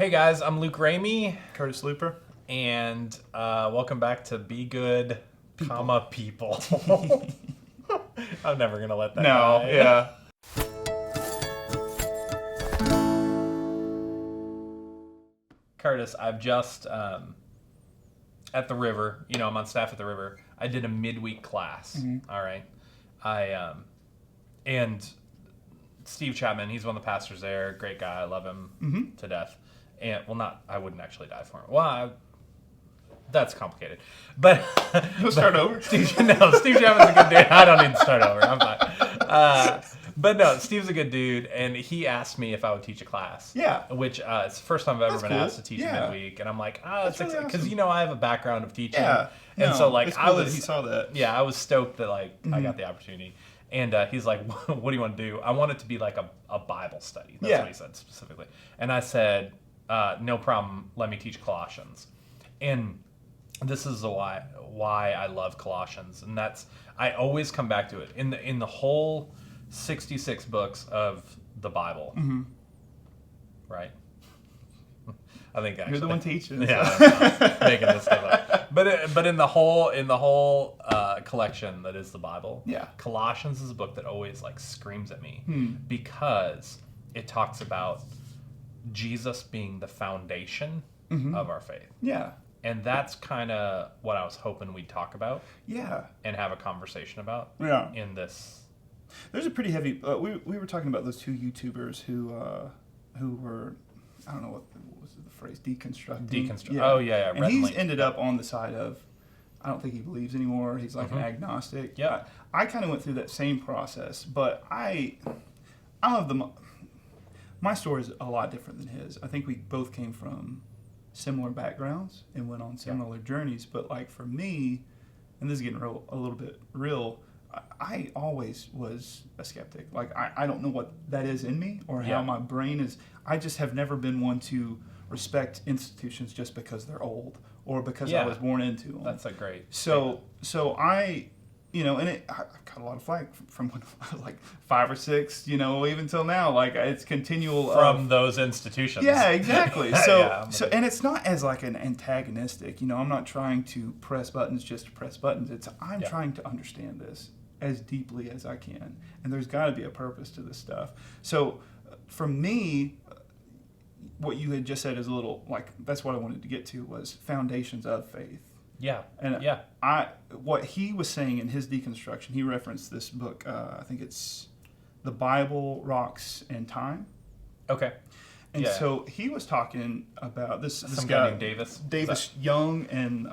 Hey guys, I'm Luke Ramey, Curtis Looper. and welcome back to Be Good, People. I'm never gonna let that die. Yeah. Curtis, I've just at the river. I'm on staff at the river. I did a midweek class. Mm-hmm. All right, and Steve Chapman, he's one of the pastors there. Great guy, I love him to death. And I wouldn't actually die for him. Well, that's complicated. But You'll start over? Steve Chapman's a good dude. I don't need to start over. I'm fine. But no, Steve's a good dude, and he asked me if I would teach a class. Yeah. Which it's the first time I've ever been cool. asked to teach midweek, and I'm like, it's really because awesome. I have a background of teaching. Yeah. And so like it's cool I was, that he saw that. yeah, I was stoked that I got the opportunity. And he's like, what do you want to do? I want it to be like a Bible study. That's what he said specifically. And I said, no problem. Let me teach Colossians. And this is why I love Colossians. And I always come back to it. In the whole 66 books of the Bible, right? I think actually You're the one teaching. Yeah, I'm making this stuff up. But in the whole collection that is the Bible, Colossians is a book that always screams at me because it talks about Jesus being the foundation of our faith. Yeah. And that's kind of what I was hoping we'd talk about. Yeah. And have a conversation about. Yeah. In this. There's a pretty heavy. We were talking about those two YouTubers who were, I don't know what was the phrase, deconstructing. Yeah. Oh yeah. And he's ended up on the side of, I don't think he believes anymore. He's like an agnostic. Yeah. I kind of went through that same process, but I have my story is a lot different than his. I think we both came from similar backgrounds and went on similar journeys. But for me, and this is getting a little bit real, I always was a skeptic. I don't know what that is in me or how my brain is. I just have never been one to respect institutions just because they're old or because I was born into them. That's a great So I, and I got a lot of flack from when I was 5 or 6, even till now. It's continual from those institutions. Yeah, exactly. So and it's not as an antagonistic. I'm not trying to press buttons just to press buttons. I'm trying to understand this as deeply as I can, and there's got to be a purpose to this stuff. So for me, what you had just said is a little that's what I wanted to get to was foundations of faith. Yeah. And what he was saying in his deconstruction, he referenced this book, I think it's The Bible, Rocks, and Time. Okay. And so he was talking about this guy named Davis. Davis Young and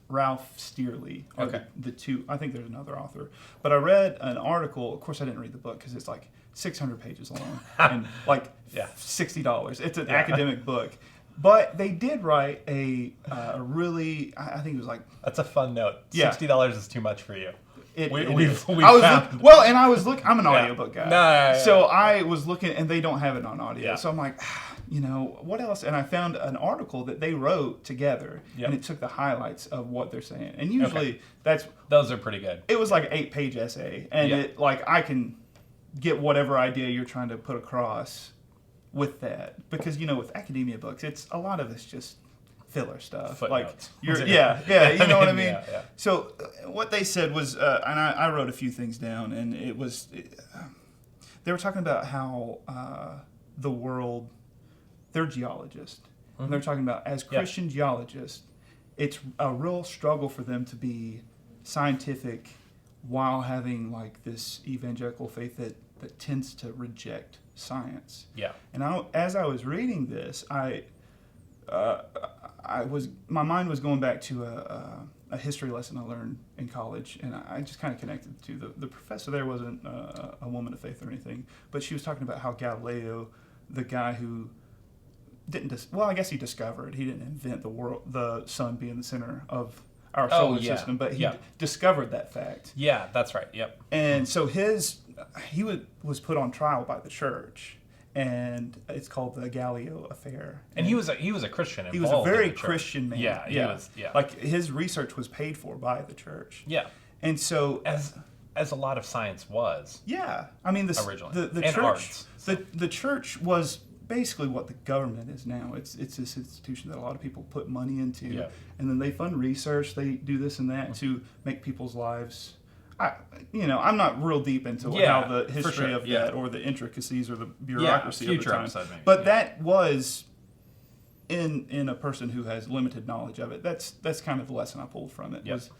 Ralph Steerley are Okay. the two. I think there's another author. But I read an article. Of course, I didn't read the book because it's 600 pages long and $60. It's an academic book. But they did write a really, I think it was That's a fun note. $60 is too much for you. We've found. And I was looking. I'm an audiobook guy. So I was looking, and they don't have it on audio. Yeah. So I'm like, what else? And I found an article that they wrote together, and it took the highlights of what they're saying. And usually those are pretty good. It was an 8-page essay, and I can get whatever idea you're trying to put across with that, because with academia books, a lot of it's just filler stuff. Footnotes. You know what I mean? Yeah. So what they said was, and I wrote a few things down, and it was, they were talking about how the world, they're geologists, and they're talking about as Christian geologists, it's a real struggle for them to be scientific while having this evangelical faith that tends to reject science. Yeah. And as I was reading this, my mind was going back to a history lesson I learned in college, and I just kind of connected to the professor there wasn't a woman of faith or anything, but she was talking about how Galileo, the guy who I guess he discovered, he didn't invent the sun being the center of our solar system, but he discovered that fact. Yeah, that's right. Yep. And so he was put on trial by the church, and it's called the Galileo affair. And he was a Christian. He was a very Christian man. Yeah, he was. Yeah. His research was paid for by the church. Yeah. And so as a lot of science was. Yeah, I mean originally the and church. arts. The church was basically what the government is now. It's this institution that a lot of people put money into, Yeah. and then they fund research. They do this and that to make people's lives. I'm not real deep into how the history of that or the intricacies or the bureaucracy of the time. But that was in a person who has limited knowledge of it. That's kind of the lesson I pulled from it. Was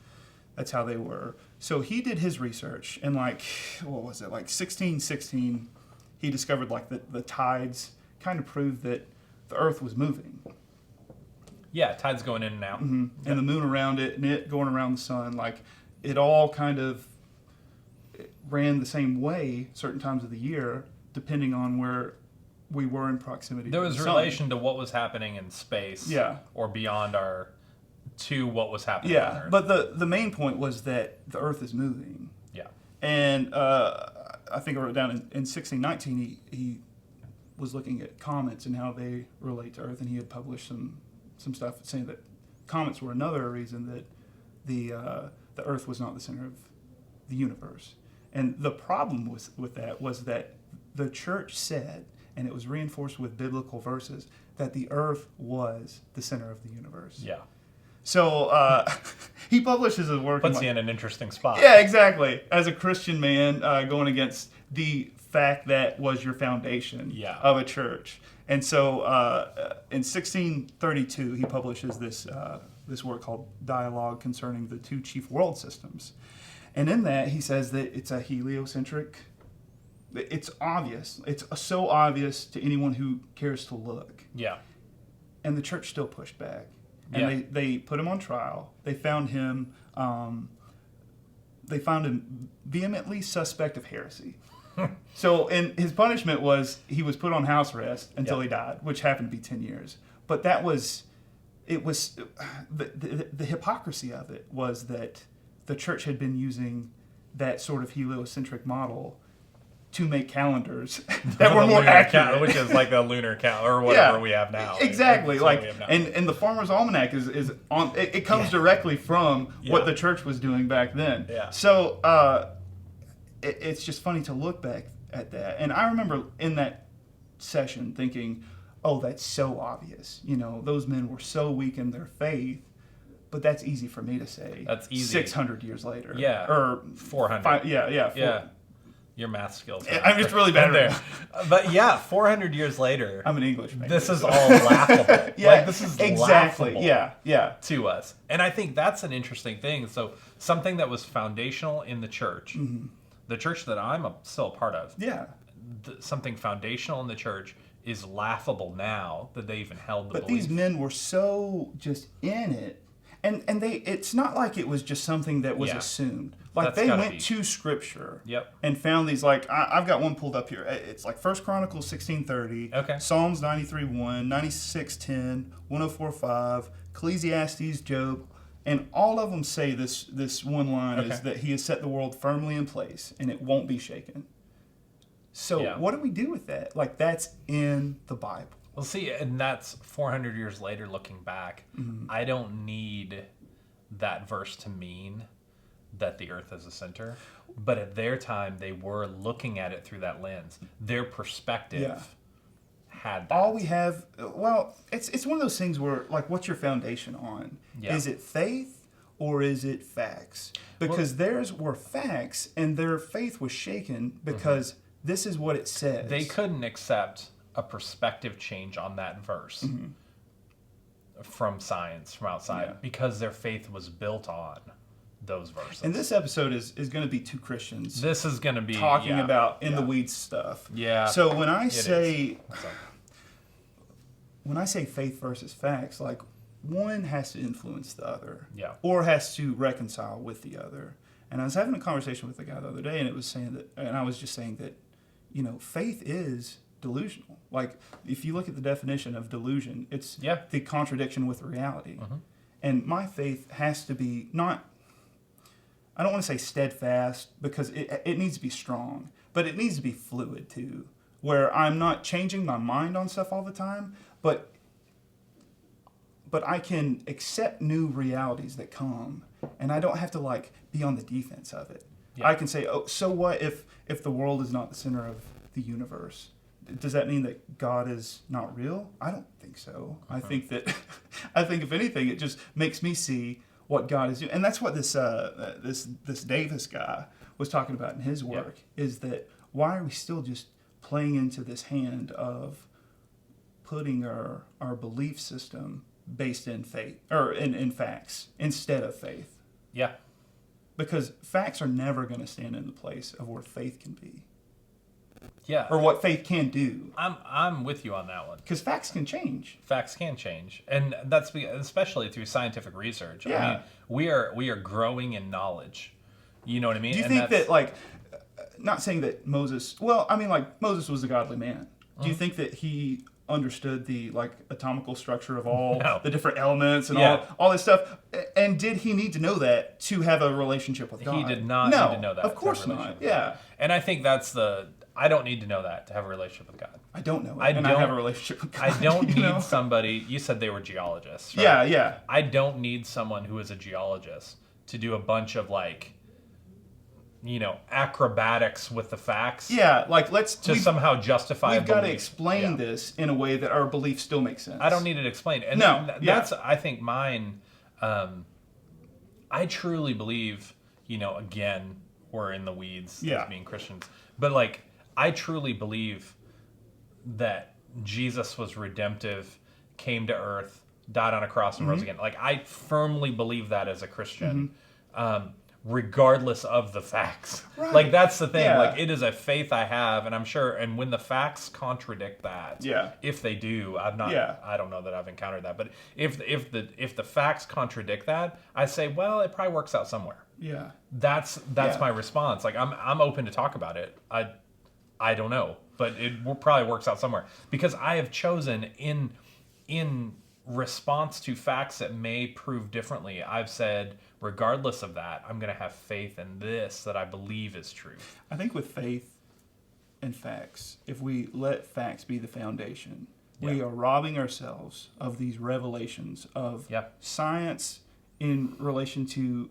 that's how they were. So he did his research, and like 1616, he discovered like the tides kind of proved that the Earth was moving. Yeah, tides going in and out. Mm-hmm. And the moon around it, and it going around the sun, like it all kind of ran the same way certain times of the year, depending on where we were in proximity. There was to the relation sun. to what was happening in space, or beyond to what was happening on Earth. But the main point was that the Earth is moving. Yeah. And I think I wrote down in 1619 he was looking at comets and how they relate to Earth, and he had published some stuff saying that comets were another reason that the Earth was not the center of the universe. And the problem with that was that the church said, and it was reinforced with biblical verses, that the Earth was the center of the universe. Yeah. So he publishes his work. Puts you in an interesting spot. Yeah, exactly. As a Christian man going against the fact that was your foundation of a church. And so in 1632, he publishes this work called Dialogue Concerning the Two Chief World Systems. And in that, he says that it's a heliocentric. It's obvious. It's so obvious to anyone who cares to look. Yeah. And the church still pushed back. And they put him on trial. They found him vehemently suspect of heresy. So, and his punishment was he was put on house arrest until he died, which happened to be 10 years. But the hypocrisy of it was that the church had been using that sort of heliocentric model to make calendars that were more accurate, which is like a lunar calendar or whatever we have now. Exactly, and the Farmer's Almanac is on. It comes directly from what the church was doing back then. Yeah. So it's just funny to look back at that, and I remember in that session thinking, "Oh, that's so obvious. Those men were so weak in their faith." But that's easy for me to say. That's easy. 600 years later. Yeah. Or 400. Yeah. Your math skills. I'm just really bad there. But 400 years later. I'm an English major. This is all laughable. This is exactly. Laughable to us. And I think that's an interesting thing. So something that was foundational in the church, the church that I'm still a part of. Yeah. Something foundational in the church is laughable now that they even held the belief. But these men were so just in it. And it's not like it was just something that was assumed. Like they went to Scripture and found these, like, I've got one pulled up here. It's like 1 Chronicles 16:30, Psalms 93:1, 96:10, 104:5, Ecclesiastes, Job, and all of them say this one line is that he has set the world firmly in place and it won't be shaken. So what do we do with that? Like, that's in the Bible. Well, see, and that's 400 years later looking back. I don't need that verse to mean that the earth is the center. But at their time, they were looking at it through that lens. Their perspective had that. All we have, it's one of those things where, like, what's your foundation on? Yeah. Is it faith or is it facts? Because theirs were facts and their faith was shaken because this is what it says. They couldn't accept a perspective change on that verse from science, from outside, because their faith was built on those verses. And this episode is going to be two Christians. This is going to be talking about in the weeds stuff. Yeah. So when I say faith versus facts, like, one has to influence the other, or has to reconcile with the other. And I was having a conversation with a guy the other day, and it was saying that, and I was just saying that, faith is delusional. Like, if you look at the definition of delusion, it's the contradiction with reality. And my faith has to be not, I don't want to say steadfast, because it needs to be strong, but it needs to be fluid too, where I'm not changing my mind on stuff all the time, but I can accept new realities that come, and I don't have to, like, be on the defense of it. I can say, oh, so what if the world is not the center of the universe? does that mean that God is not real? I don't think so. I think that, I think if anything, it just makes me see what God is doing. And that's what this Davis guy was talking about in his work, is that why are we still just playing into this hand of putting our belief system based in faith, or in facts, instead of faith? Yeah. Because facts are never going to stand in the place of where faith can be. Yeah. Or what faith can do. I'm with you on that one. Because facts can change. Facts can change, and that's especially through scientific research. Yeah. I mean, we are growing in knowledge. You know what I mean? Do you think that, like, not saying that Moses, well, I mean, like, Moses was a godly man. Do you think that he understood the, like, atomical structure of all the different elements and all this stuff? And did he need to know that to have a relationship with God? He did not need to know that. Of course not. Yeah. And I think that's I don't need to know that to have a relationship with God. I don't know it, I have a relationship with God. I don't need somebody, you said they were geologists, right? Yeah, yeah. I don't need someone who is a geologist to do a bunch of, like, acrobatics with the facts. Yeah, like somehow justify. We've got to explain this in a way that our belief still makes sense. I don't need it explained. And that's I think mine. I truly believe. Again, we're in the weeds as being Christians, but, like, I truly believe that Jesus was redemptive, came to earth, died on a cross, and rose again. Like, I firmly believe that as a Christian. Regardless of the facts. Right. Like, that's the thing. Yeah. Like, it is a faith I have, and I'm sure, and when the facts contradict that, if they do, I don't know that I've encountered that, but if the facts contradict that, I say, well, it probably works out somewhere. Yeah. That's my response. Like, I'm open to talk about it. I don't know, but it probably works out somewhere, because I have chosen in response to facts that may prove differently, I've said, regardless of that, I'm going to have faith in this that I believe is true. I think with faith and facts, if we let facts be the foundation, we are robbing ourselves of these revelations of science in relation to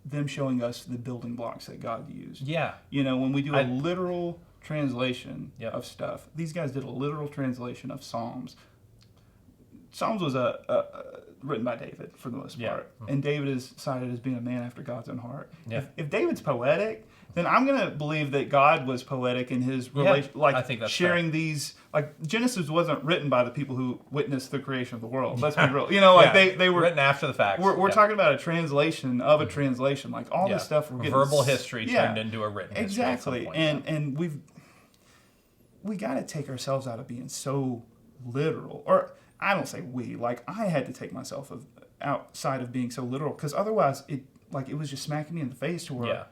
them showing us the building blocks that God used. Yeah. When we do a literal translation of stuff, these guys did a literal translation of Psalms. Psalms was written by David for the most part, and David is cited as being a man after God's own heart. Yeah. If David's poetic, then I'm going to believe that God was poetic in his relation, like, I think that's sharing fair. These. Like, Genesis wasn't written by the people who witnessed the creation of the world. Let's be real. They were written after the fact. We're talking about a translation of a translation. Like, all this stuff we're getting verbal history turned into a written history. Exactly, and we got to take ourselves out of being so literal. Or I don't say we. Like, I had to take myself outside of being so literal, because otherwise it was just smacking me in the face to where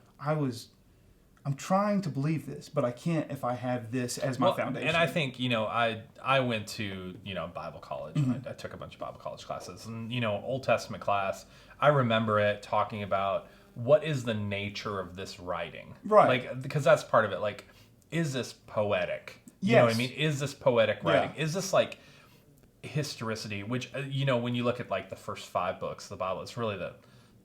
I'm trying to believe this, but I can't if I have this as my foundation. And I think, I went to, Bible college. I took a bunch of Bible college classes. And, Old Testament class, I remember it talking about what is the nature of this writing. Right. Like, because that's part of it. Like, is this poetic? You know what I mean? Is this poetic writing? Is this, like, historicity? Which, when you look at, like, the first 5 books of the Bible, it's really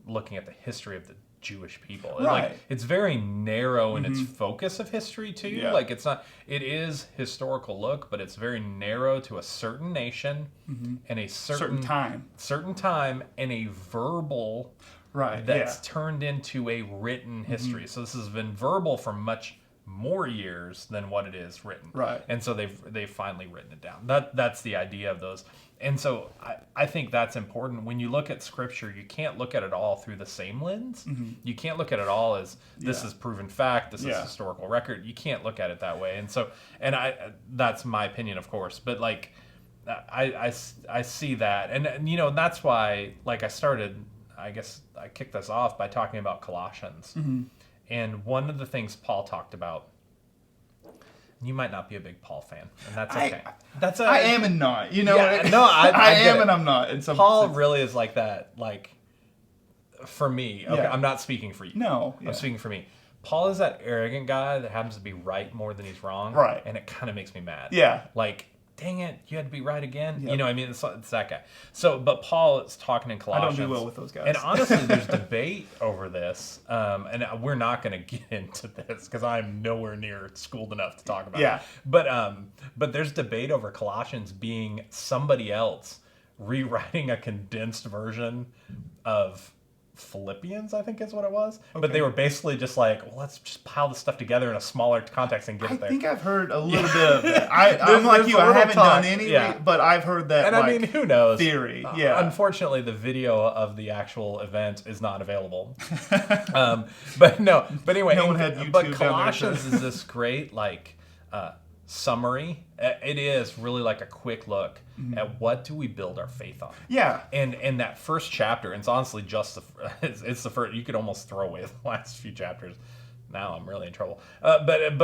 looking at the history of the Jewish people. Right. Like, it's very narrow in its focus of history too. Yeah. Like, it is historical look, but it's very narrow to a certain nation and a certain time and a verbal that's turned into a written history. So this has been verbal for much more years than what it is written. Right. And so they've finally written it down. That's the idea of those. And so I think that's important. When you look at Scripture, you can't look at it all through the same lens. You can't look at it all as this is proven fact, this is historical record. You can't look at it that way. And so, that's my opinion, of course. But, like, I see that. And that's why, like, I kicked this off by talking about Colossians. And one of the things Paul talked about, you might not be a big Paul fan, and that's okay. I am and not. I am and I'm not. In some Paul sense. really is like that. Like, for me, okay, I'm not speaking for you. No, I'm speaking for me. Paul is that arrogant guy that happens to be right more than he's wrong. Right. And it kind of makes me mad. Yeah. Like, dang it, you had to be right again. Yep. You know what I mean? It's that guy. So, but Paul is talking in Colossians. I don't do well with those guys. And honestly, there's debate over this. And we're not going to get into this because I'm nowhere near schooled enough to talk about it. But there's debate over Colossians being somebody else rewriting a condensed version of Philippians, I think is what it was. Okay. But they were basically just like, well, let's just pile this stuff together in a smaller context and get it there. I think I've heard a little bit of that. I'm like you, I haven't done any, but I've heard that. And I mean, who knows? Theory, Unfortunately, the video of the actual event is not available. But anyway, no one had YouTube. But Colossians is this great summary. It is really like a quick look at what do we build our faith on. Yeah. And that first chapter, and it's honestly just it's the first. You could almost throw away the last few chapters. Now I'm really in trouble. But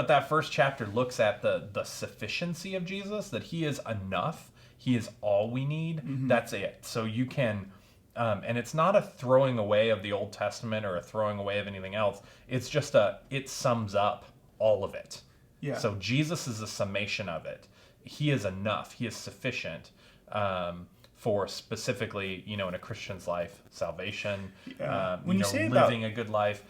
that first chapter looks at the sufficiency of Jesus, that he is enough. He is all we need. That's it. So you can. And it's not a throwing away of the Old Testament or a throwing away of anything else. It's just it sums up all of it. Yeah. So Jesus is a summation of it. He is enough. He is sufficient for specifically, in a Christian's life, salvation, when you say living a good life.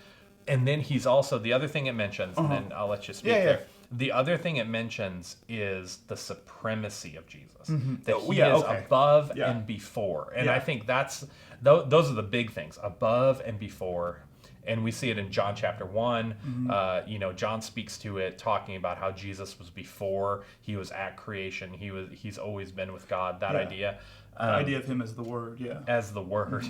And then he's also, the other thing it mentions, and then I'll let you speak there. The other thing it mentions is the supremacy of Jesus. That he is above and before. And I think those are the big things, above and before. And we see it in John chapter 1. John speaks to it, talking about how Jesus was before. He was at creation. He's always been with God. That idea. The idea of him as the Word, As the Word,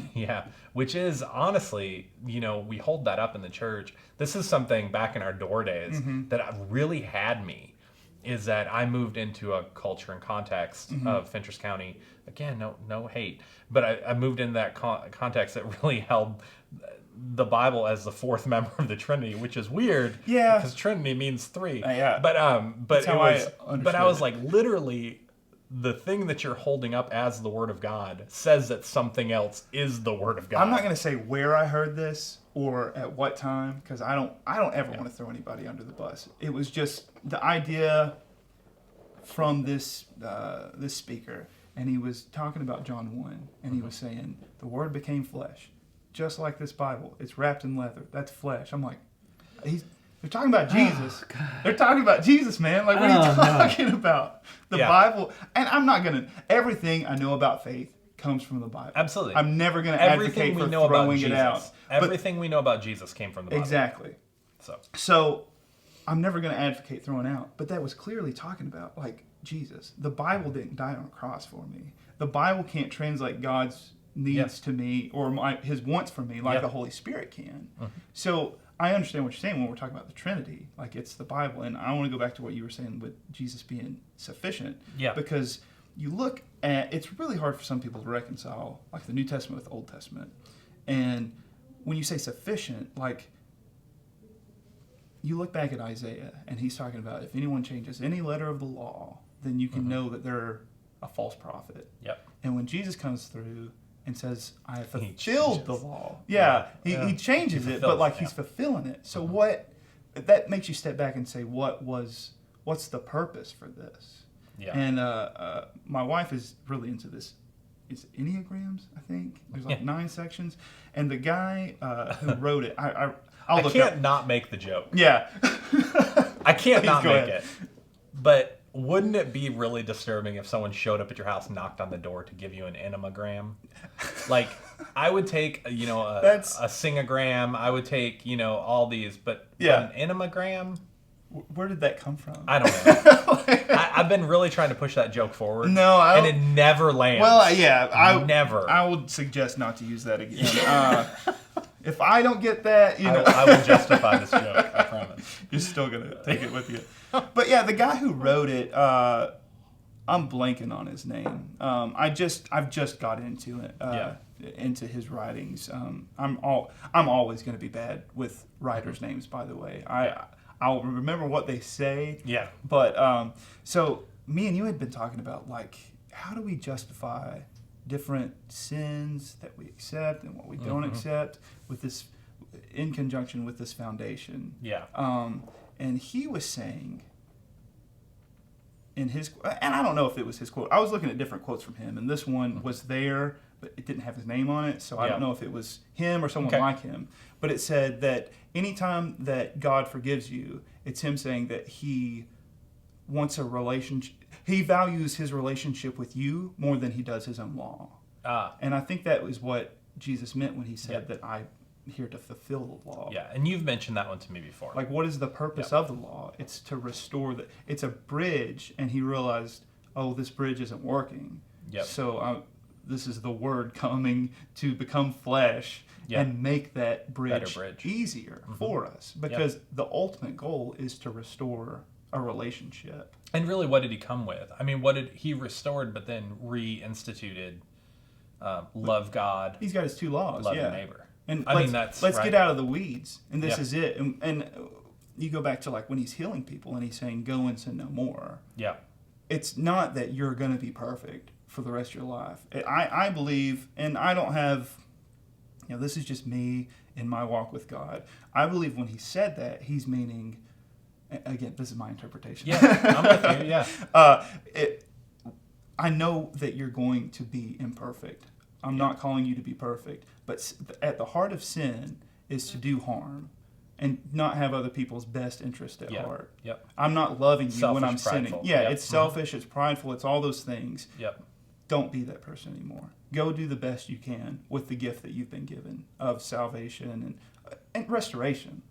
Which is, honestly, we hold that up in the church. This is something back in our door days that really had me, is that I moved into a culture and context of Fentress County. Again, no hate. But I moved into that context that really held the Bible as the fourth member of the Trinity, which is weird. Yeah. Because Trinity means three. Yeah. But I was like, literally, the thing that you're holding up as the Word of God says that something else is the Word of God. I'm not going to say where I heard this or at what time, because I don't ever want to throw anybody under the bus. It was just the idea from this speaker, and he was talking about John 1, and he was saying the Word became flesh. Just like this Bible, it's wrapped in leather. That's flesh. I'm like, they're talking about Jesus. They're talking about Jesus, man. Like, what are you talking about? The Bible. And I'm not going to, everything I know about faith comes from the Bible. Absolutely. I'm never going to advocate for throwing it out. Everything we know about Jesus came from the Bible. Exactly. So I'm never going to advocate throwing out. But that was clearly talking about, like, Jesus. The Bible didn't die on a cross for me. The Bible can't translate God's needs to me or his wants for me like the Holy Spirit can. So I understand what you're saying when we're talking about the Trinity. Like, it's the Bible. And I want to go back to what you were saying with Jesus being sufficient. Yeah. Because you look at, it's really hard for some people to reconcile, like, the New Testament with the Old Testament. And when you say sufficient, like, you look back at Isaiah, and he's talking about if anyone changes any letter of the law, then you can know that they're a false prophet. Yep. And when Jesus comes through and says, I have fulfilled the law. He changes it, but like he's fulfilling it. So that makes you step back and say, what's the purpose for this? Yeah. And my wife is really into this. It's Enneagrams, I think. There's like 9 sections. And the guy who wrote it, I can't not make the joke. Yeah. I can't not make it. But wouldn't it be really disturbing if someone showed up at your house, knocked on the door to give you an enneagram? Like, I would take, a singogram. I would take, all these, but an enneagram? Where did that come from? I don't know. I've been really trying to push that joke forward. And it never lands. Well, never. I would suggest not to use that again. If I don't get that, I will justify this joke. I promise. You're still gonna take it with you. But yeah, the guy who wrote it, I'm blanking on his name. I've just got into it, into his writings. I'm always going to be bad with writers' names, by the way. I'll remember what they say. Yeah. But so me and you had been talking about, like, how do we justify different sins that we accept and what we don't accept with this, in conjunction with this foundation. Yeah. And he was saying, in his, and I don't know if it was his quote. I was looking at different quotes from him, and this one was there, but it didn't have his name on it, so I don't know if it was him or someone like him. But it said that anytime that God forgives you, it's him saying that he wants a relationship. He values his relationship with you more than he does his own law. And I think that was what Jesus meant when he said that I'm here to fulfill the law. Yeah, and you've mentioned that one to me before. Like, what is the purpose of the law? It's to restore it's a bridge, and he realized, oh, this bridge isn't working. So this is the Word coming to become flesh and make that bridge easier for us. Because the ultimate goal is to restore a relationship. And really, what did he come with? I mean, what did he restored, but then reinstituted? Love God. He's got his 2 laws. Love your neighbor. And let's get out of the weeds. And this is it. And you go back to like when he's healing people and he's saying, "Go and sin no more." Yeah. It's not that you're going to be perfect for the rest of your life. I believe, and I don't have, this is just me in my walk with God. I believe when he said that, he's meaning, again, this is my interpretation. Yeah, I'm with you. Yeah. I know that you're going to be imperfect. I'm not calling you to be perfect. But at the heart of sin is to do harm and not have other people's best interest at heart. Yep. I'm not loving you Selfish, when I'm prideful. sinning. Yeah, it's selfish, it's prideful, it's all those things. Yep. Don't be that person anymore. Go do the best you can with the gift that you've been given of salvation and restoration.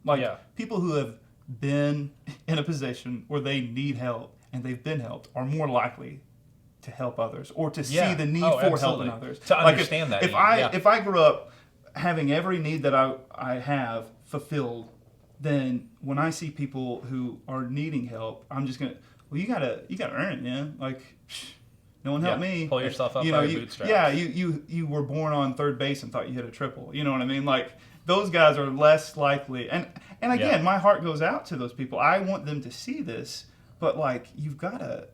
People who have been in a position where they need help and they've been helped are more likely to help others or to see the need for helping others. To understand that. If I grew up having every need that I have fulfilled, then when I see people who are needing help, I'm just gonna, well, you gotta earn it, man. Like, no one helped me. Pull yourself up by your bootstraps. Yeah, you were born on third base and thought you hit a triple. You know what I mean? Like, those guys are less likely. And again, my heart goes out to those people. I want them to see this, but like, you've gotta.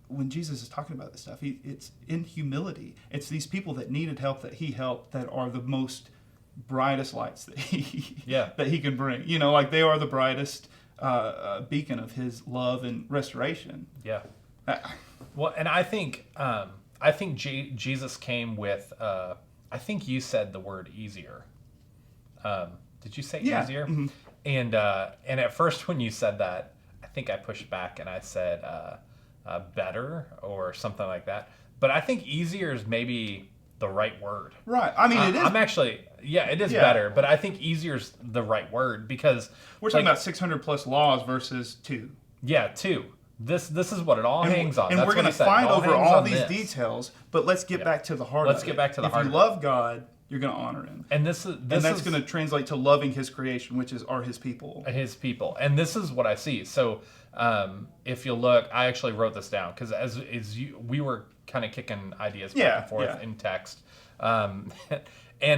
When Jesus is talking about this stuff, it's in humility. It's these people that needed help that he helped that are the most brightest lights that he can bring. Like they are the brightest beacon of his love and restoration. Yeah. Well, and I think Jesus came with. I think you said the word easier. Did you say easier? Mm-hmm. And at first when you said that, I think I pushed back and I said. Better or something like that, but I think easier is maybe the right word. Right. I mean, it is. I'm actually, it is better, but I think easier is the right word because we're talking about 600 plus laws versus 2. Yeah, 2. This is what it all hangs on. And that's we're going to fight over all these details, but let's get back to the heart. Let's get back to the heart. If you love God, you're going to honor him, and that's going to translate to loving his creation, which are his people. His people, and this is what I see. So. If you look, I actually wrote this down because we were kind of kicking ideas back and forth in text, and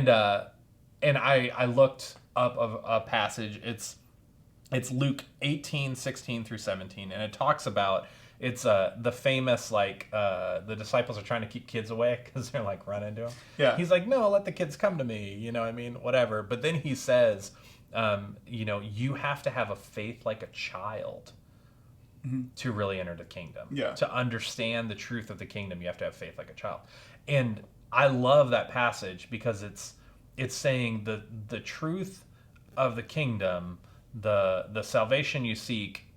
I looked up a passage. It's Luke 18:16 through 17, and it talks about the famous the disciples are trying to keep kids away because they're like run into him. Yeah, he's like, no, let the kids come to me. I mean, whatever. But then he says, you have to have a faith like a child. To really enter the kingdom. To understand the truth of the kingdom, you have to have faith like a child. And I love that passage because it's saying the truth of the kingdom, the salvation you seek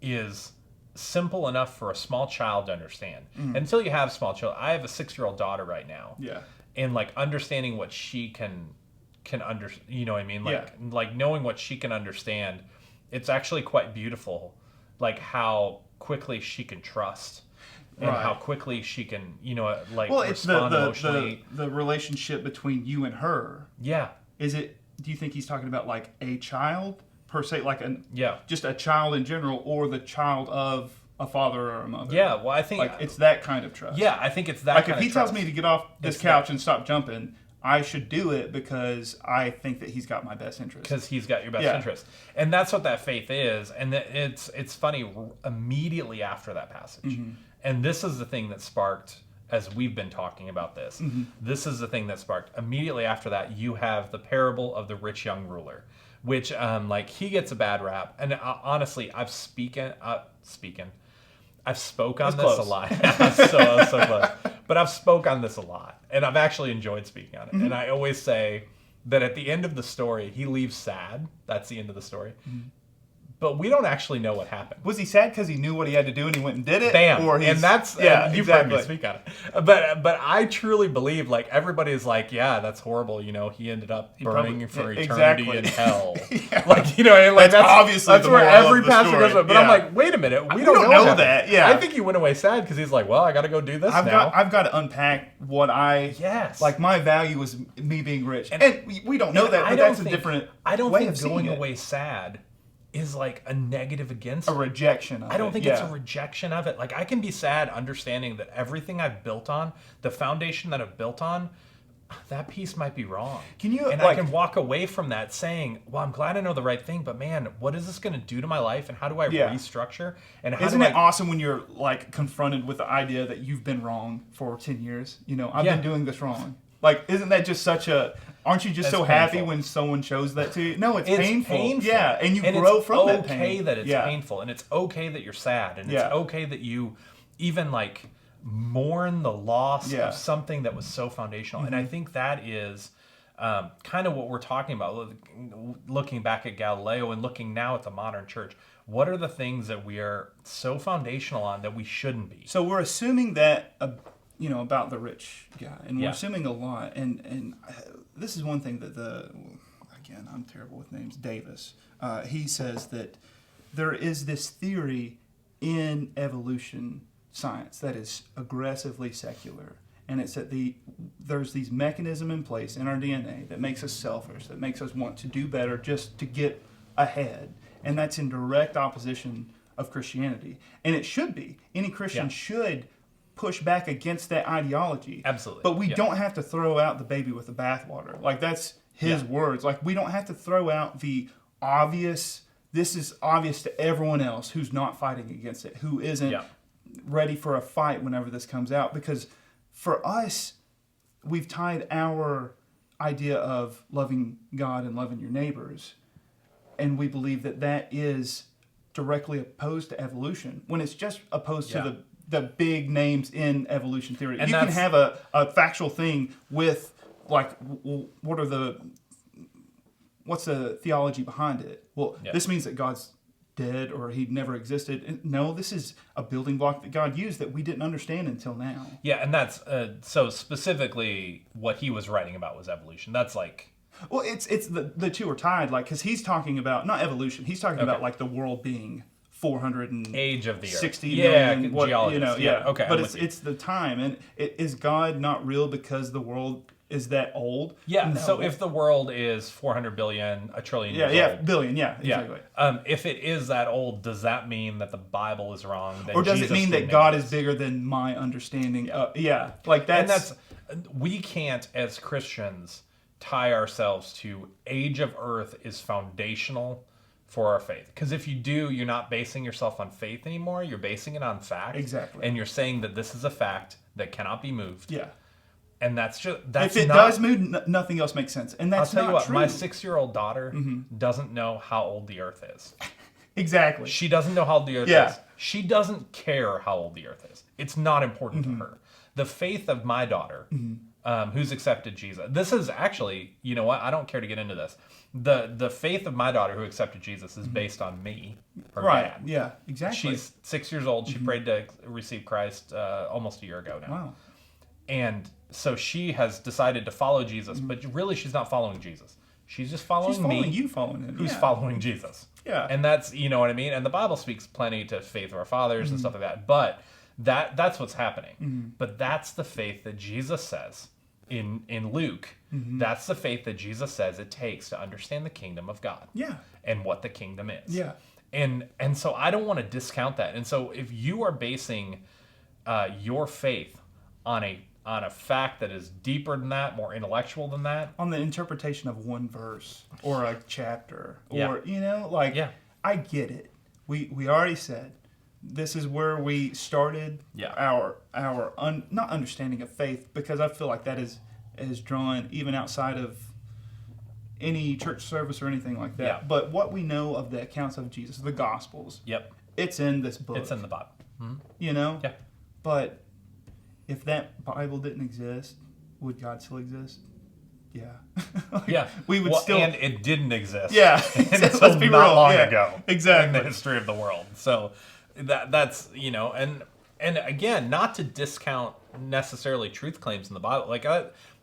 is simple enough for a small child to understand. Until you have small children. I have a 6-year-old daughter right now. Yeah. And like understanding what she can understand, you know what I mean? Like knowing what she can understand, it's actually quite beautiful. Like how quickly she can trust, and how quickly she can, respond emotionally. The relationship between you and her. Yeah. Is it? Do you think he's talking about like a child per se, like just a child in general, or the child of a father or a mother? Yeah. Well, I think it's that kind of trust. Yeah, I think it's that. Like kind if he of trust. tells me to get off this couch and stop jumping, I should do it because I think that he's got my best interest. Because he's got your best interest. And that's what that faith is. And it's funny, immediately after that passage. And this is the thing that sparked, as we've been talking about this, this is the thing that sparked. Immediately after that, you have the parable of the rich young ruler, which he gets a bad rap. And honestly, I've spoke on That's this close. a lot. so close. But I've spoke on this a lot, and I've actually enjoyed speaking on it. And I always say that at the end of the story, he leaves sad. That's the end of the story. But we don't actually know what happened. Was he sad because he knew what he had to do and he went and did it? Bam. Or And that's you've heard me speak on it. But I truly believe, like, everybody is like, yeah, that's horrible. You know, he ended up burning for eternity in hell. Like, you know, and like that's obviously that's the where moral every of the pastor story. goes. But I'm like, wait a minute, we don't know what happened. that. Yeah, I think he went away sad because he's like, well, I got to go do this now. I've got to unpack what like my value was me being rich, and we don't know that. But that's a different. I don't way think of going seeing away sad is like a negative against a rejection of I don't it. think it's a rejection of it. Like, I can be sad understanding that everything I've built on, the foundation that I've built on, that piece might be wrong. And I can walk away from that saying, well, I'm glad I know the right thing, but man, what is this going to do to my life, and how do I restructure? And how Isn't it awesome when you're like confronted with the idea that you've been wrong for 10 years? You know, I've been doing this wrong. Like, isn't that just such a... Aren't you just so happy when someone shows that to you? No, it's painful. Yeah, and you grow from that pain. It's okay that it's painful, and it's okay that you're sad, and it's okay that you even, like, mourn the loss of something that was so foundational. And I think that is kind of what we're talking about, looking back at Galileo and looking now at the modern church. What are the things that we are so foundational on that we shouldn't be? So we're assuming that... about the rich guy, and we're assuming a lot, and this is one thing that again, I'm terrible with names, Davis, he says that there is this theory in evolution science that is aggressively secular, and it's that there's these mechanisms in place in our DNA that makes us selfish, that makes us want to do better just to get ahead, and that's in direct opposition of Christianity, and it should be. Any Christian should push back against that ideology. Absolutely. But we don't have to throw out the baby with the bathwater. Like, that's his words. Like, we don't have to throw out the obvious, this is obvious to everyone else who's not fighting against it, who isn't ready for a fight whenever this comes out. Because for us, we've tied our idea of loving God and loving your neighbors, and we believe that that is directly opposed to evolution, when it's just opposed to the big names in evolution theory. And you can have a factual thing with, like, what's the theology behind it? Well, this means that God's dead or he never existed. No, this is a building block that God used that we didn't understand until now. Yeah, and that's, so specifically what he was writing about was evolution. That's like... Well, it's the two are tied, like, because he's talking about, not evolution, he's talking about, like, the world being 400 and age of the earth. 60 million, geologists. Okay, but it's the time, and is God not real because the world is that old? Yeah. No. So if the world is 400 billion, a trillion years old, billion, exactly. If it is that old, does that mean that the Bible is wrong? Or does it mean that God is bigger than my understanding? Like that's. And we can't, as Christians, tie ourselves to age of earth is foundational for our faith. Because if you do, you're not basing yourself on faith anymore. You're basing it on fact. Exactly. And you're saying that this is a fact that cannot be moved. Yeah. And that's if it does move, nothing else makes sense. And that's I'll tell you what, true. my 6-year-old daughter doesn't know how old the earth is. Exactly. She doesn't know how old the earth is. She doesn't care how old the earth is. It's not important to her. The faith of my daughter, who's accepted Jesus. This is actually, you know what? I don't care to get into this. The faith of my daughter who accepted Jesus is based on me, her dad. Yeah, exactly. She's 6 years old. She prayed to receive Christ almost a year ago now. Wow. And so she has decided to follow Jesus, but really she's not following Jesus. She's just following me. You following him. Who's following Jesus. Yeah. And that's, you know what I mean? And the Bible speaks plenty to faith of our fathers and stuff like that. But that's what's happening. But that's the faith that Jesus says in Luke. That's the faith that Jesus says it takes to understand the kingdom of God. Yeah. And what the kingdom is. Yeah. And so I don't want to discount that. And so if you are basing your faith on a fact that is deeper than that, more intellectual than that, on the interpretation of one verse or a chapter, or I get it. We already said this is where we started our not understanding of faith, because I feel like that is drawn even outside of any church service or anything like that. But what we know of the accounts of Jesus, the Gospels, it's in this book. It's in the Bible. you know? Yeah. But if that Bible didn't exist, would God still exist? Yeah. We would still. And it didn't exist. Yeah. Until Let's be not real. long ago. Exactly. In the history of the world. So that's, and again, not to discount necessarily truth claims in the Bible. Like,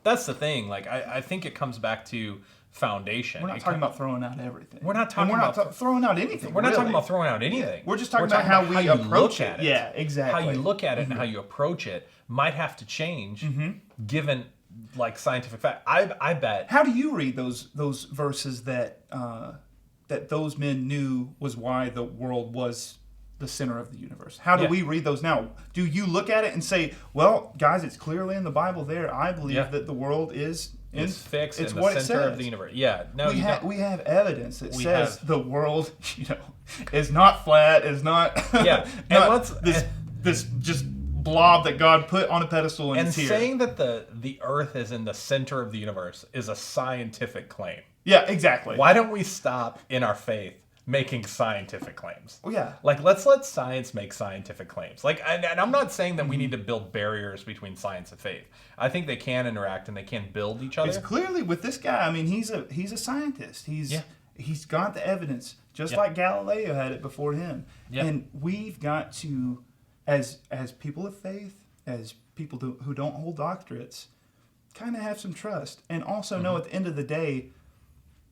that's the thing. Like, I think it comes back to foundation. We're not talking about throwing out everything. We're not talking about throwing out anything. We're not talking about throwing out anything. We're just talking about how we approach it. Yeah, exactly. How you look at it and how you approach it might have to change given like scientific fact. I bet. How do you read those verses that those men knew was why the world was the center of the universe? How do we read those now? Do you look at it and say, well, guys, it's clearly in the Bible there. I believe that the world is fixed it's in what the it center says. of the universe. Yeah. No, we have evidence that says the world, is not flat, is not this just blob that God put on a pedestal and it's here. Saying that the earth is in the center of the universe is a scientific claim. Yeah, exactly. Why don't we stop in our faith making scientific claims? Oh, yeah. Like, let's let science make scientific claims. Like, and I'm not saying that we need to build barriers between science and faith. I think they can interact and they can build each other. It's clearly with this guy. I mean, he's a scientist. He's got the evidence, just like Galileo had it before him. Yeah. And we've got to, as people of faith, as people who don't hold doctorates, kind of have some trust, and also know at the end of the day,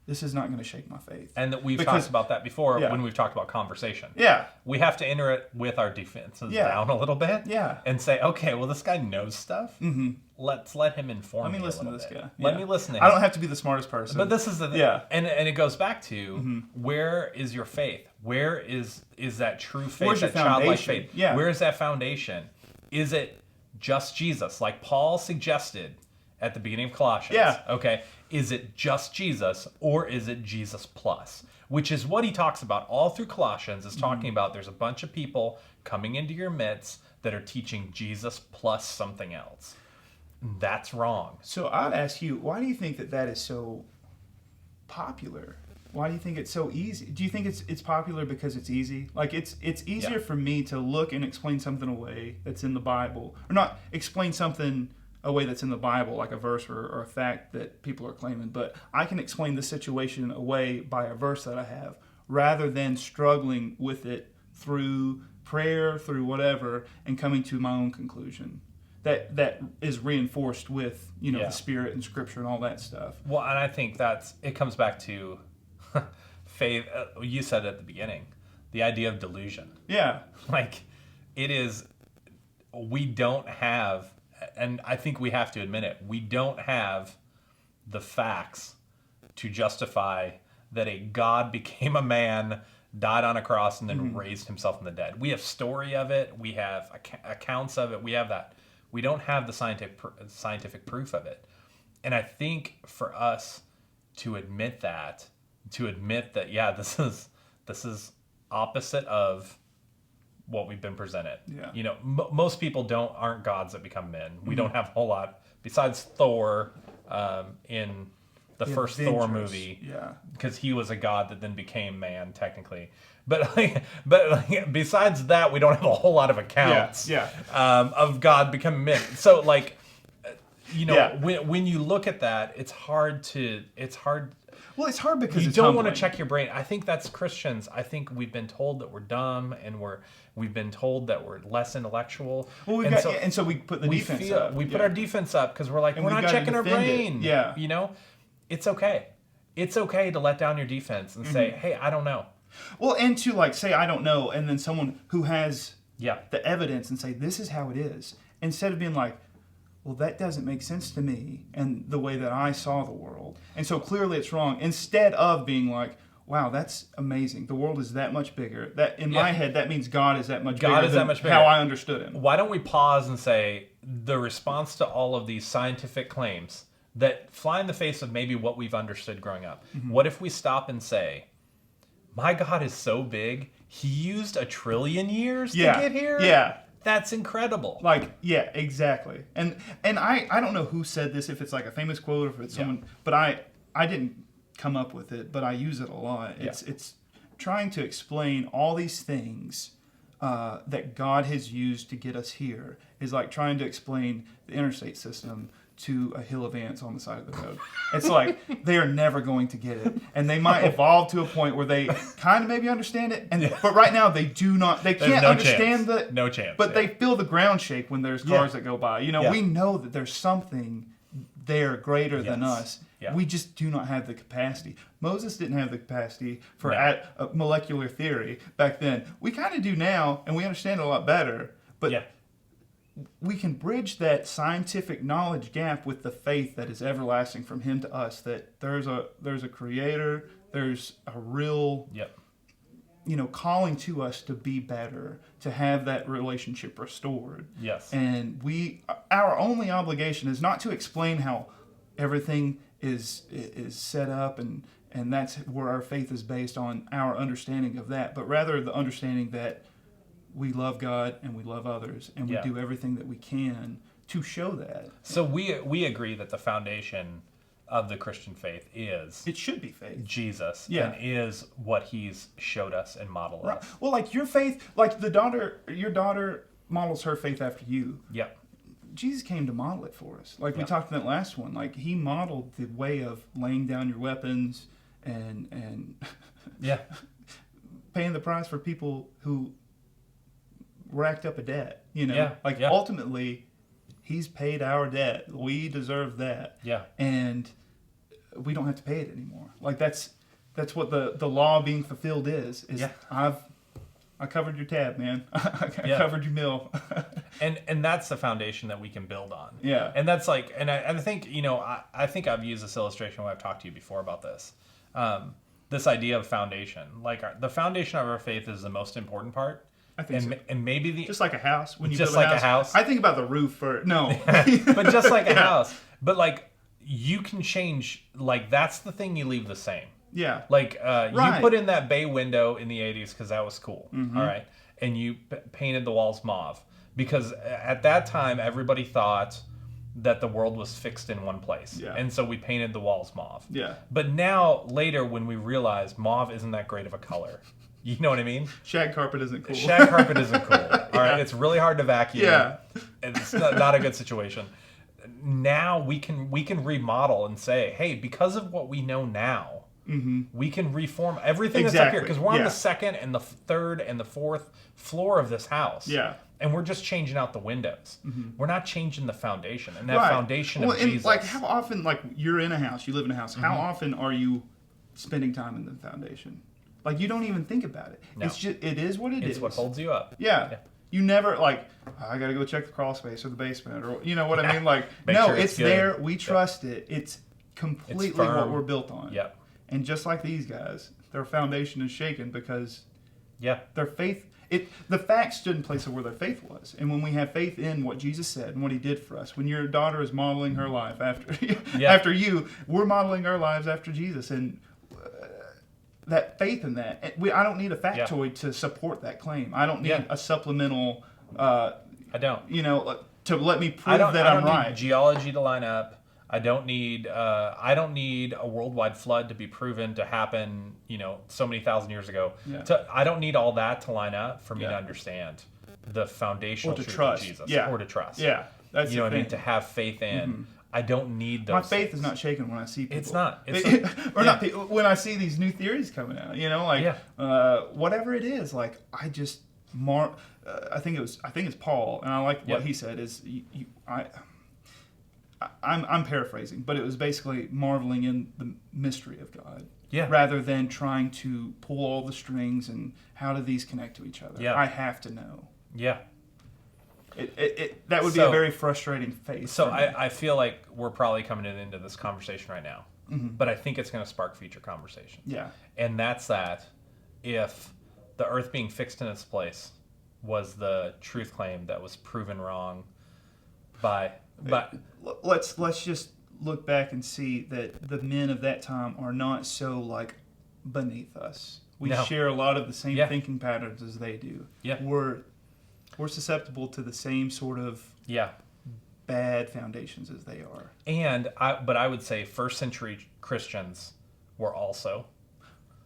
this is not going to shake my faith. And that we've talked about that before when we've talked about conversation. Yeah. We have to enter it with our defenses down a little bit. Yeah. And say, okay, well, this guy knows stuff. Mm-hmm. Let's let him inform me. Let me listen to this guy. Let me listen to him. I don't have to be the smartest person. But this is the thing. Yeah. And it goes back to where is your faith? Where is that true faith? Where's that your childlike foundation? faith? Yeah. Where is that foundation? Is it just Jesus? Like Paul suggested at the beginning of Colossians. Yeah. Okay. Is it just Jesus or is it Jesus plus? Which is what he talks about all through Colossians, is talking about there's a bunch of people coming into your midst that are teaching Jesus plus something else. That's wrong. So I'd ask you, why do you think that is so popular? Why do you think it's so easy? Do you think it's popular because it's easy? Like it's easier for me to look and explain something away that's in the Bible, or not explain something a way that's in the Bible, like a verse or a fact that people are claiming, but I can explain the situation away by a verse that I have, rather than struggling with it through prayer, through whatever, and coming to my own conclusion. That is reinforced with the Spirit and Scripture and all that stuff. Well, and I think it comes back to faith. You said at the beginning, the idea of delusion. Yeah, like it is. We don't have. And I think we have to admit it. We don't have the facts to justify that a God became a man, died on a cross, and then raised himself from the dead. We have story of it. We have accounts of it. We have that. We don't have the scientific proof of it. And I think for us to admit that, this is opposite of what we've been presented. Yeah. Most people aren't gods that become men. We don't have a whole lot besides Thor in the first Thor movie. Yeah. Because he was a god that then became man technically. But besides that, we don't have a whole lot of accounts of God becoming men. So when you look at that, it's hard. Well, it's hard because you don't want to check your brain. I think that's Christians. I think we've been told that we're dumb, and we've been told that we're less intellectual. Well, so we put the defense up. We put our defense up because we're like, we're not checking our brain. Yeah. It's okay. It's okay to let down your defense and say, hey, I don't know. Well, and to say I don't know, and then someone who has the evidence and say this is how it is, instead of being like, well, that doesn't make sense to me and the way that I saw the world, and so clearly it's wrong. Instead of being like, wow, that's amazing. The world is that much bigger. That in my head, that means God is that much bigger than how I understood him. Why don't we pause and say the response to all of these scientific claims that fly in the face of maybe what we've understood growing up? What if we stop and say, my God is so big, he used 1 trillion years to get here? Yeah. That's incredible. Exactly. And I don't know who said this, if it's like a famous quote or if it's someone, but I didn't come up with it, but I use it a lot. It's trying to explain all these things that God has used to get us here is like trying to explain the interstate system to a hill of ants on the side of the road. It's like they are never going to get it, and they might evolve to a point where they kind of maybe understand it. But right now they do not. They can't understand no chance. But they feel the ground shake when there's cars that go by. We know that there's something there greater than us. Yeah. We just do not have the capacity. Moses didn't have the capacity for molecular theory back then. We kind of do now, and we understand it a lot better. But we can bridge that scientific knowledge gap with the faith that is everlasting from him to us, that there's a creator, there's a real calling to us to be better, to have that relationship restored. Yes. And our only obligation is not to explain how everything is set up, and that's where our faith is based on our understanding of that, but rather the understanding that we love God and we love others, and we do everything that we can to show that. So we agree that the foundation of the Christian faith it should be faith. Jesus, and is what he's showed us and modeled us. Well, like your faith, like your daughter models her faith after you. Yeah. Jesus came to model it for us. Like we talked in that last one, like he modeled the way of laying down your weapons and paying the price for people who racked up a debt, ultimately he's paid our debt. We deserve that. Yeah. And we don't have to pay it anymore. Like that's what the law being fulfilled is I covered your tab, man. I covered your meal. and that's the foundation that we can build on. Yeah. And that's like, and I think, I think I've used this illustration when I've talked to you before about this. This idea of foundation. Like the foundation of our faith is the most important part. I think so. And maybe just like a house. When you just build like a house. I think about the roof no. But just like a house. But like you can change, like that's the thing you leave the same. Yeah. Like you put in that bay window in the 80s because that was cool. Mm-hmm. All right. And you painted the walls mauve because at that time everybody thought that the world was fixed in one place. Yeah. And so we painted the walls mauve. Yeah. But now later when we realized mauve isn't that great of a color. You know what I mean? Shag carpet isn't cool. Shag carpet isn't cool. All right, it's really hard to vacuum. Yeah, it's not a good situation. Now we can remodel and say, hey, because of what we know now, we can reform everything that's up here because we're on the second and the third and the fourth floor of this house. Yeah, and we're just changing out the windows. We're not changing the foundation, and that foundation of Jesus. And like how often, like you're in a house, you live in a house. How often are you spending time in the foundation? Like, you don't even think about it. No. It's just, it is what it is. It's what holds you up. Yeah. You never, like, I got to go check the crawl space or the basement, or, you know what I mean? Like, no, sure it's there. We trust it. It's completely what we're built on. Yep. And just like these guys, their foundation is shaken because their faith, the facts stood in place of where their faith was. And when we have faith in what Jesus said and what he did for us, when your daughter is modeling her life after you, we're modeling our lives after Jesus. And that faith in that. I don't need a factoid to support that claim. I don't need a supplemental. I don't. To let me prove that I'm right. I don't need geology to line up. I don't need. I don't need a worldwide flood to be proven to happen. So many thousand years ago. Yeah. I don't need all that to line up for me to understand the foundational truth of Jesus, or to trust. Yeah, that's what I mean. To have faith in. Mm-hmm. I don't need those. My faith is not shaken when I see people. It's not. When I see these new theories coming out. Whatever it is, like I just I think it's Paul, and I like what he said is I'm paraphrasing, but it was basically marveling in the mystery of God. Yeah. Rather than trying to pull all the strings and how do these connect to each other. Yeah. I have to know. Yeah. That would be a very frustrating phase. So I feel like we're probably coming into this conversation right now, but I think it's going to spark future conversation. Yeah. And that's that if the earth being fixed in its place was the truth claim that was proven wrong let's just look back and see that the men of that time are not so like beneath us. We share a lot of the same thinking patterns as they do. Yeah. We're susceptible to the same sort of bad foundations as they are. But I would say first century Christians were also.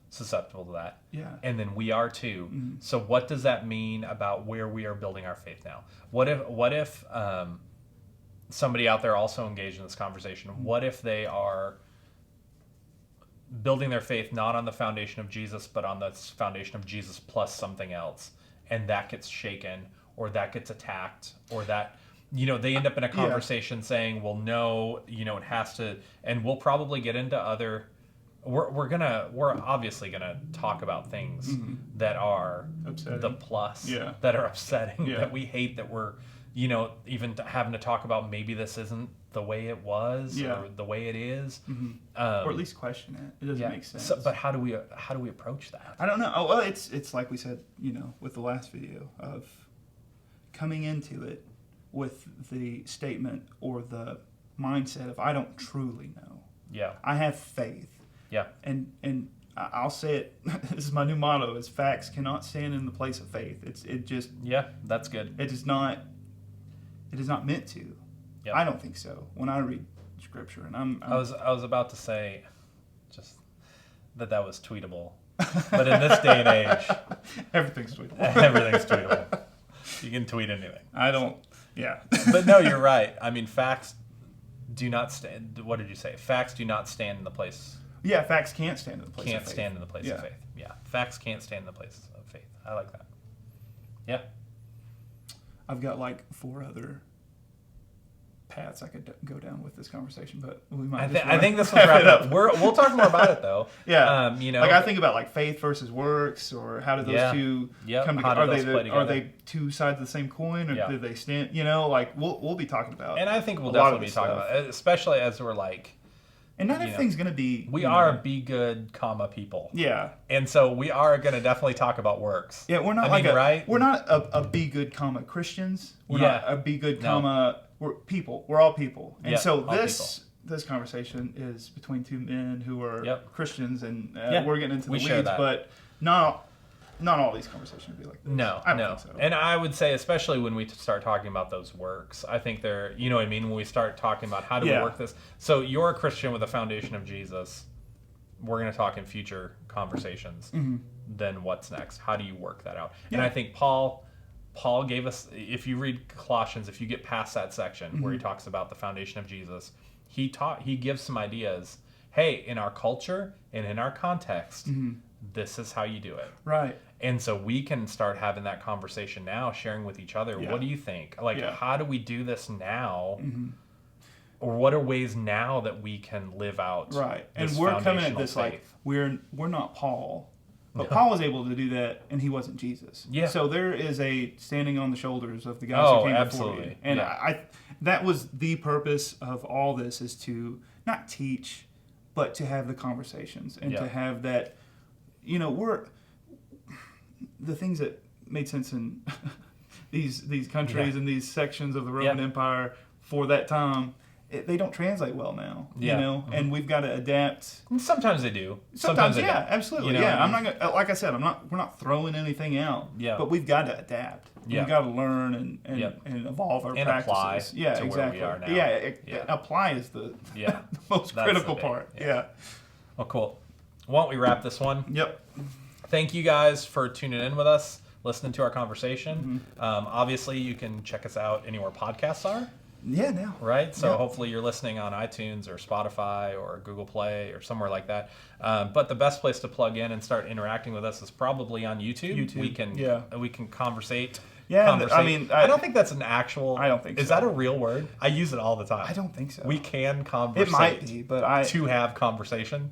susceptible to that. Yeah. And then we are too. Mm-hmm. So what does that mean about where we are building our faith now? What if somebody out there also engaged in this conversation? Mm-hmm. What if they are building their faith not on the foundation of Jesus, but on the foundation of Jesus plus something else, and that gets shaken, or that gets attacked, or that, they end up in a conversation saying, well, no, it has to, and we'll probably get into other, we're obviously gonna talk about things that are upsetting. The plus, Yeah. that are upsetting, Yeah. that we hate, that we're, even having to talk about maybe this isn't the way it was, or the way it is, or at least question it. It doesn't make sense. So, but how do we approach that? I don't know. Oh, well, it's like we said, with the last video, of coming into it with the statement or the mindset of, I don't truly know. Yeah. I have faith. Yeah. And I'll say it. This is my new motto: is facts cannot stand in the place of faith. Yeah, that's good. It is not meant to. Yep. I don't think so. When I read scripture, and I was about to say, just that was tweetable, but in this day and age, everything's tweetable. Everything's tweetable. You can tweet anything. I don't. Yeah. But no, you're right. I mean, facts do not stand. What did you say? Facts do not stand in the place. Yeah, facts can't stand in the place. Can't of faith. stand in the place of faith. Yeah, facts can't stand in the place of faith. I like that. Yeah. I've got like 4 other paths I could go down with this conversation, but we might. I think this will wrap it up. We'll talk more about it though. Yeah. Like I think about like faith versus works, or how do those two come together? Are they two sides of the same coin, or do they stand? Like we'll be talking about. And I think we'll definitely be talking about it, especially as we're like. And not everything's going to be... We are be good, people. Yeah. And so we are going to definitely talk about works. Yeah, we're not right? We're not a be good, Christians. We're not a be good, we're people. We're all people. And so this conversation is between 2 men who are Christians, and we're getting into the weeds, but not all these conversations would be like this. No, I don't think so. And I would say, especially when we start talking about those works, I think they're, what I mean, when we start talking about how do we work this. So you're a Christian with the foundation of Jesus. We're going to talk in future conversations. Then what's next? How do you work that out? And I think Paul gave us, if you read Colossians, if you get past that section where he talks about the foundation of Jesus, he gives some ideas. Hey, in our culture and in our context, this is how you do it. Right. And so we can start having that conversation now, sharing with each other. What do you think? Like, how do we do this now? Or what are ways now that we can live out? Right. And we're coming at this faith? Like we're not Paul, but Paul was able to do that, and he wasn't Jesus. Yeah. So there is a standing on the shoulders of the guys who came before you. And that was the purpose of all this, is to not teach, but to have the conversations and to have that. We're the things that made sense in these countries and these sections of the Roman Empire for that time. They don't translate well now, and we've got to adapt. And sometimes they do. Sometimes they don't. Absolutely. I'm not gonna, like I said, we're not throwing anything out. But we've got to adapt. We've got to learn and evolve our practices. Apply to where we are now. Apply is the most critical part. Yeah. Well, cool. Why don't we wrap this one? Yep. Thank you guys for tuning in with us, listening to our conversation. Obviously, you can check us out anywhere podcasts are. Yeah, now. Right? So hopefully you're listening on iTunes or Spotify or Google Play or somewhere like that. But the best place to plug in and start interacting with us is probably on YouTube. We can conversate. Yeah, conversate. I mean, I don't think that's an actual... I don't think so. Is that a real word? I use it all the time. I don't think so. We can conversate. It might be, but to have conversation.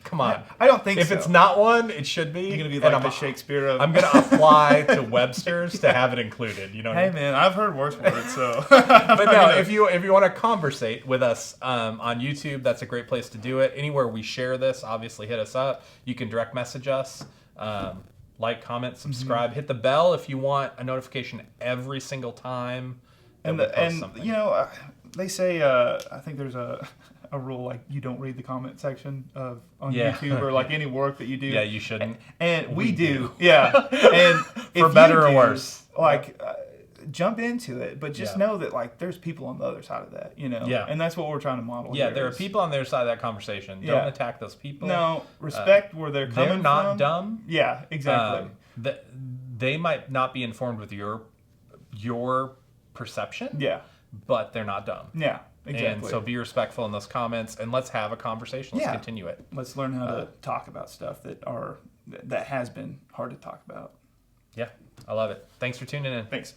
Come on. I don't think so. If it's not one, it should be. You're going to be like the Shakespeare of... I'm going to apply to Webster's to have it included. You know what I mean? Man, I've heard worse words, so... But no, if you want to conversate with us on YouTube, that's a great place to do it. Anywhere we share this, obviously hit us up. You can direct message us. Like, comment, subscribe. Hit the bell if you want a notification every single time that we post something. They say, I think there's a rule, like, you don't read the comment section on YouTube or like any work that you do. Yeah, you shouldn't. And we do. Yeah. And for better or worse. Like, jump into it, but just know that like there's people on the other side of that, Yeah. and that's what we're trying to model. Yeah, here there are is- people on their side of that conversation. Don't attack those people. No, respect where they're coming They're not from. dumb. Yeah, exactly. They might not be informed with your perception. Yeah. But they're not dumb. Yeah, exactly. And so be respectful in those comments, and let's have a conversation. Let's continue it. Let's learn how to talk about stuff that has been hard to talk about. Yeah, I love it. Thanks for tuning in. Thanks.